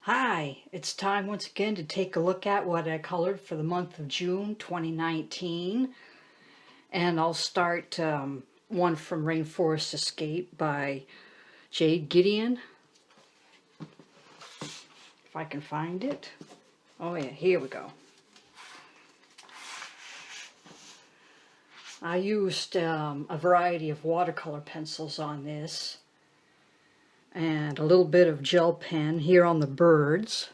Hi, it's time once again to take a look at what I colored for the month of June 2019. And I'll start one from Rainforest Escape by Jade Gideon. If I can find it. Oh yeah, here we go. I used a variety of watercolor pencils on this. And a little bit of gel pen here on the birds.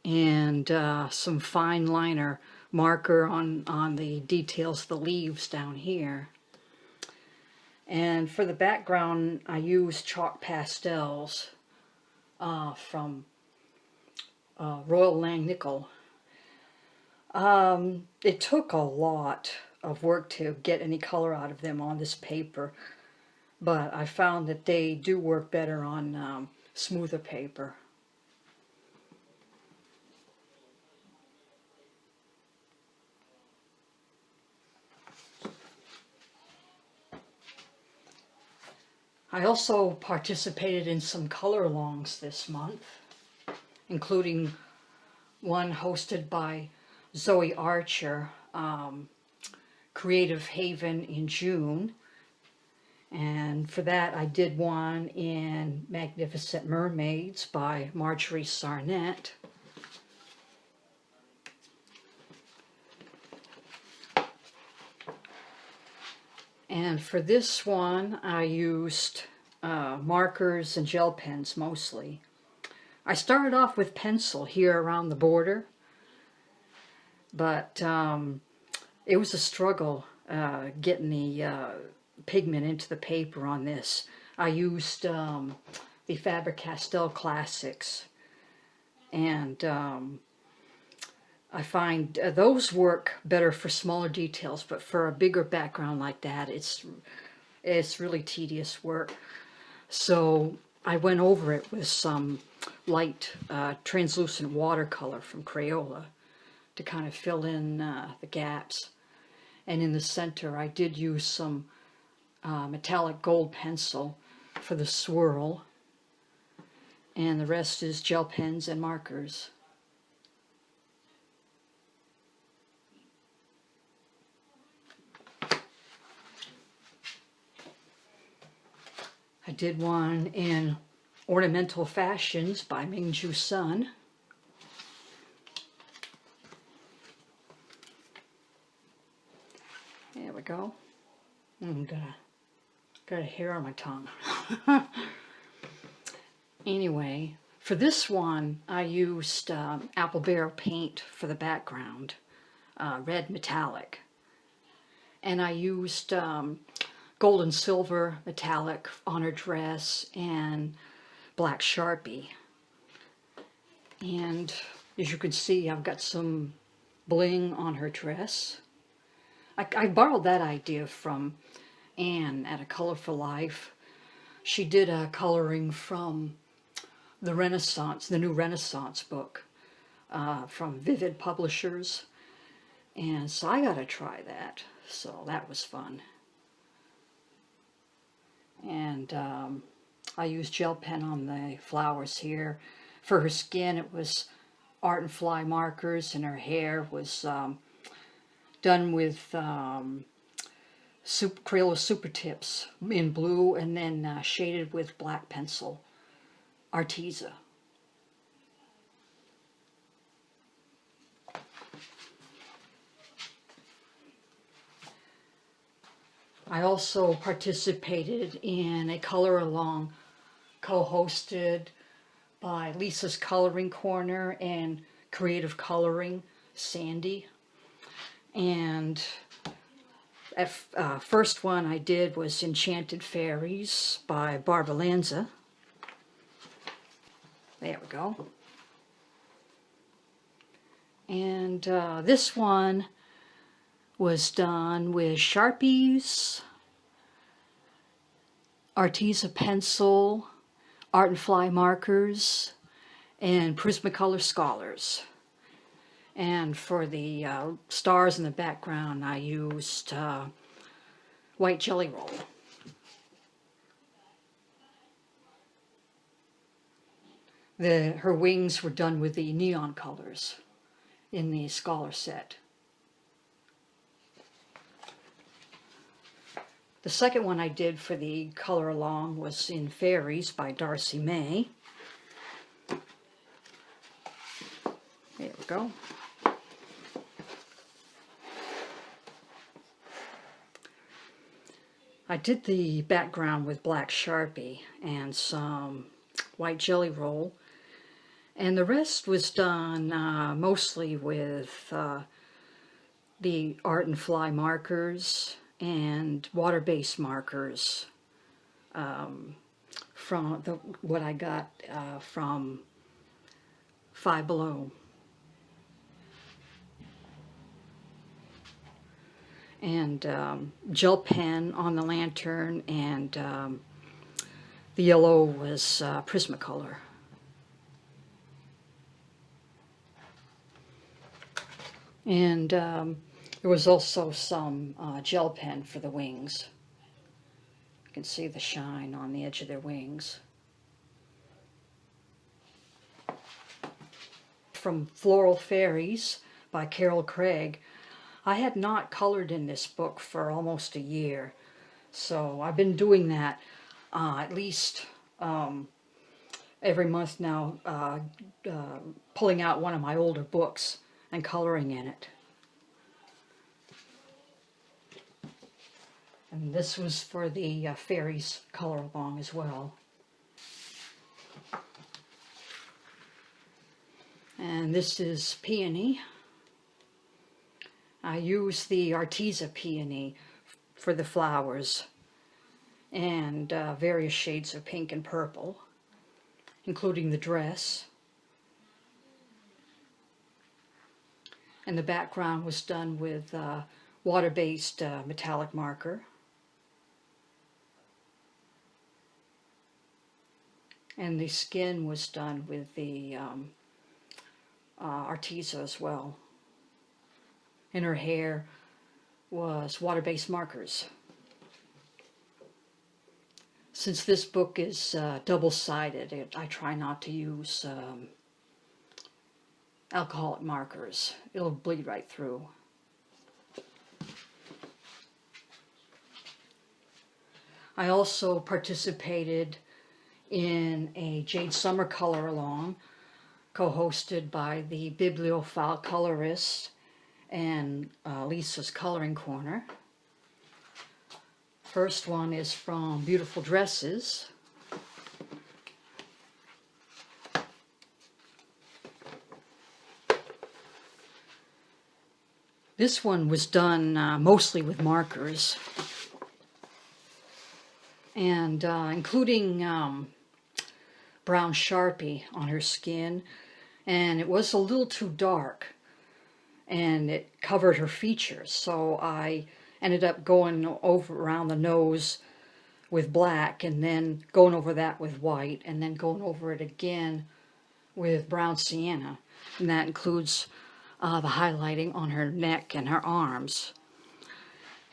And some fine liner marker on the details of the leaves down here. And for the background, I used chalk pastels from Royal Langnickel. It took a lot of work to get any color out of them on this paper, but I found that they do work better on smoother paper. I also participated in some color alongs this month, including one hosted by Zoe Archer, Creative Haven in June. And for that I did one in Magnificent Mermaids by Marjorie Sarnett. And for this one, I used markers and gel pens mostly. I started off with pencil here around the border, but it was a struggle getting the pigment into the paper on this. I used the Faber-Castell Classics, and I find those work better for smaller details, but for a bigger background like that, it's really tedious work. So I went over it with some light translucent watercolor from Crayola to kind of fill in the gaps. And in the center, I did use some metallic gold pencil for the swirl, and the rest is gel pens and markers. I did one in Ornamental Fashions by Mingju Sun. There we go. Got a hair on my tongue. Anyway, for this one, I used apple barrel paint for the background, red metallic. And I used gold and silver metallic on her dress and black Sharpie. And as you can see, I've got some bling on her dress. I borrowed that idea from Anne at A Color for Life. She did a coloring from the Renaissance, the new Renaissance book from Vivid Publishers. And so I got to try that. So that was fun. And I used gel pen on the flowers here. For her skin, it was Art and Fly markers, and her hair was done with Crayola Super Tips in blue, and then shaded with black pencil, Arteza. I also participated in a color along co-hosted by Lisa's Coloring Corner and Creative Coloring, Sandy. And at first one I did was Enchanted Fairies by Barbara Lanza. There we go. And this one was done with Sharpies, Arteza pencil, Art and Fly markers, and Prismacolor Scholars. And for the stars in the background, I used white Jelly Roll. Her wings were done with the neon colors in the Scholar set. The second one I did for the color along was in Fairies by Darcy May. There we go. I did the background with black Sharpie and some white Jelly Roll, and the rest was done mostly with the Art and Fly markers and water-based markers from what I got from Five Below. And gel pen on the lantern, and the yellow was Prismacolor. And there was also some gel pen for the wings. You can see the shine on the edge of their wings. From Floral Fairies by Carol Craig. I had not colored in this book for almost a year, so I've been doing that at least every month now, pulling out one of my older books and coloring in it. And this was for the Fairies color along as well. And this is Peony. I use the Arteza Peony for the flowers, and various shades of pink and purple, including the dress. And the background was done with water-based metallic marker. And the skin was done with the Arteza as well. And her hair was water-based markers. Since this book is double-sided, I try not to use alcoholic markers. It'll bleed right through. I also participated in a Jade Summer color along, co-hosted by the Bibliophile colorist and Lisa's Coloring Corner. First one is from Beautiful Dresses. This one was done mostly with markers, and including brown Sharpie on her skin, and it was a little too dark and it covered her features, so I ended up going over around the nose with black, and then going over that with white, and then going over it again with brown sienna, and that includes the highlighting on her neck and her arms.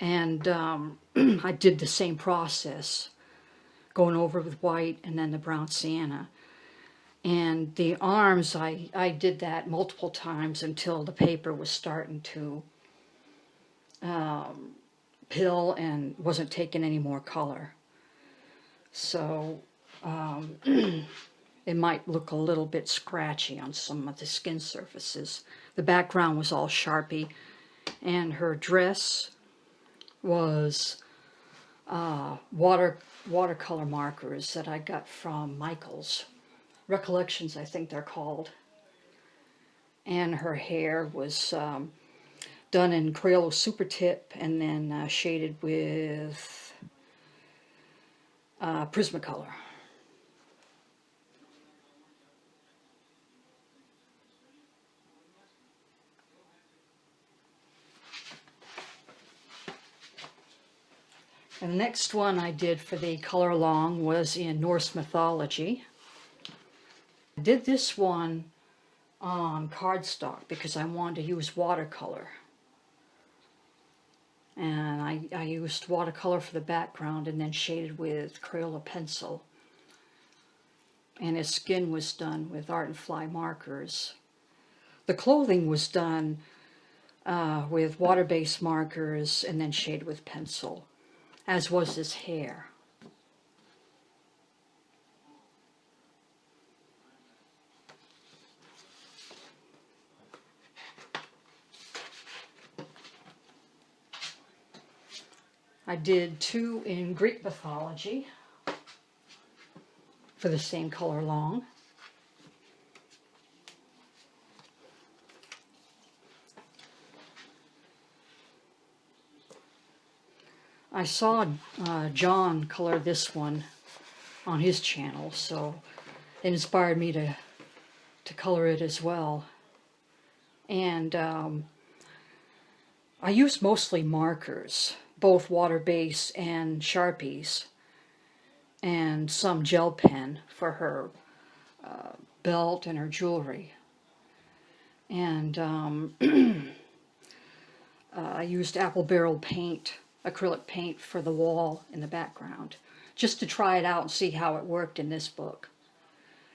And I did the same process, going over with white and then the brown sienna. And the arms, I did that multiple times until the paper was starting to pill and wasn't taking any more color. So it might look a little bit scratchy on some of the skin surfaces. The background was all Sharpie, and her dress was watercolor markers that I got from Michael's. Recollections, I think they're called. And her hair was done in Crayola Super Tip and then shaded with Prismacolor. And the next one I did for the color along was in Norse Mythology. I did this one on cardstock because I wanted to use watercolor. And I used watercolor for the background and then shaded with Crayola pencil. and his skin was done with art and fly markers. The clothing was done with water-based markers and then shaded with pencil, as was his hair. I did 2 in Greek mythology for the same color long. I saw John color this one on his channel, so it inspired me to color it as well. And I use mostly markers, both water-based and Sharpies, and some gel pen for her belt and her jewelry. And I used apple barrel paint, acrylic paint for the wall in the background, just to try it out and see how it worked in this book.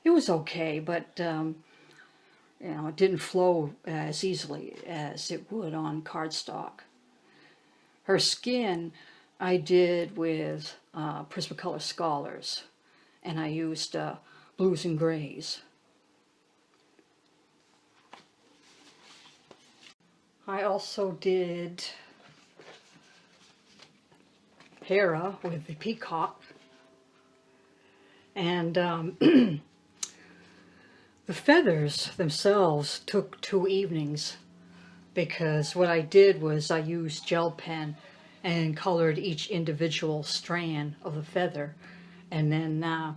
It was okay, but you know, it didn't flow as easily as it would on cardstock. Her skin I did with Prismacolor Scholars, and I used blues and grays. I also did Hera with the Peacock, and the feathers themselves took 2 evenings, because what I did was I used gel pen and colored each individual strand of the feather, and then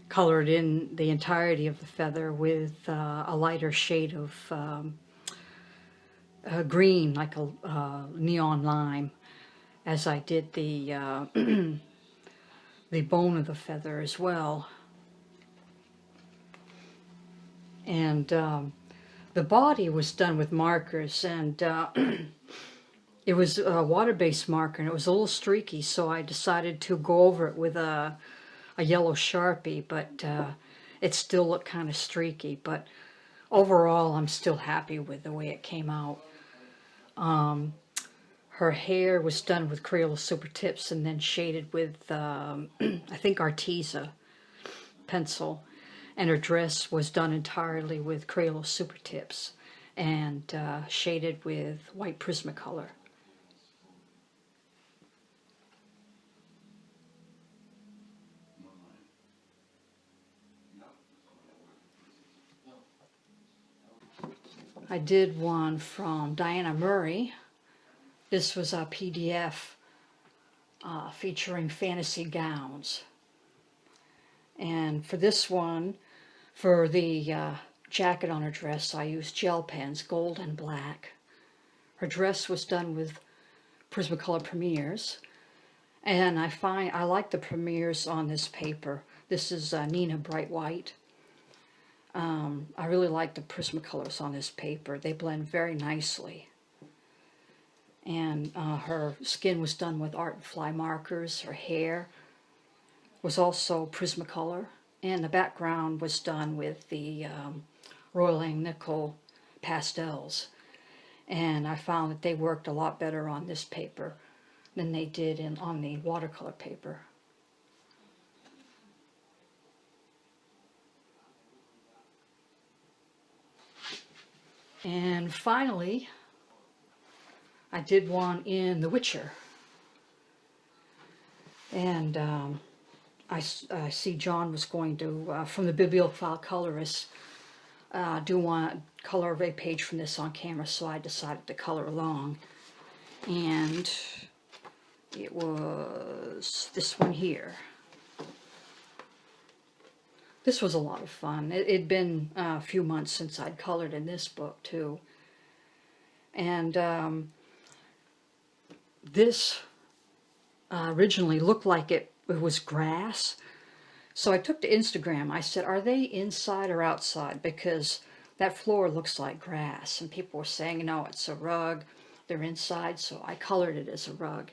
colored in the entirety of the feather with a lighter shade of green, like a neon lime, as I did the the bone of the feather as well. And the body was done with markers, and it was a water-based marker, and it was a little streaky, so I decided to go over it with a yellow Sharpie, but it still looked kind of streaky. But overall, I'm still happy with the way it came out. Her hair was done with Crayola Super Tips and then shaded with, I think, Arteza pencil. And her dress was done entirely with Crayola Super Tips and shaded with white Prismacolor. I did one from Diana Murray. This was a PDF featuring fantasy gowns. And for this one, for the jacket on her dress, I used gel pens, gold and black. Her dress was done with Prismacolor Premiers, and I like the Premiers on this paper. This is Nina Bright White. I really like the Prismacolors on this paper. They blend very nicely. And her skin was done with art and fly markers. Her hair was also Prismacolor, and the background was done with the Royal Nickel pastels. And I found that they worked a lot better on this paper than they did on the watercolor paper. And finally, I did one in The Witcher. And I see John was going to, from the Bibliophile Colorist, do one color of a page from this on camera, so I decided to color along. And it was this one here. This was a lot of fun. It'd been a few months since I'd colored in this book, too. And this originally looked like it was grass. So I took to Instagram. I said, are they inside or outside? Because that floor looks like grass. And people were saying, no, it's a rug. They're inside. So I colored it as a rug.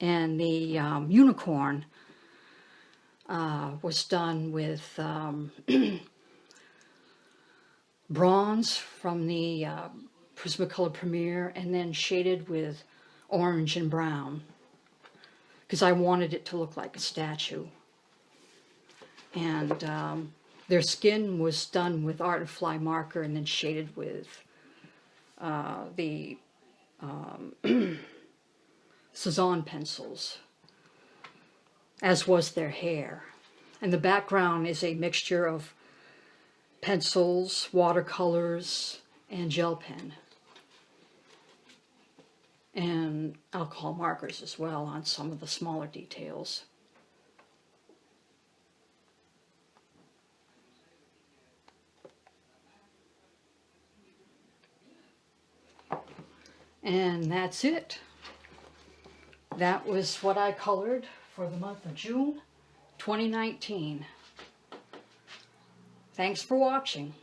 And the unicorn was done with bronze from the Prismacolor Premier, and then shaded with orange and brown, because I wanted it to look like a statue. And their skin was done with Art and Fly marker and then shaded with the Cezanne pencils, as was their hair. And the background is a mixture of pencils, watercolors, and gel pen, and alcohol markers as well on some of the smaller details. And that's it. That was what I colored for the month of June 2019. Thanks for watching.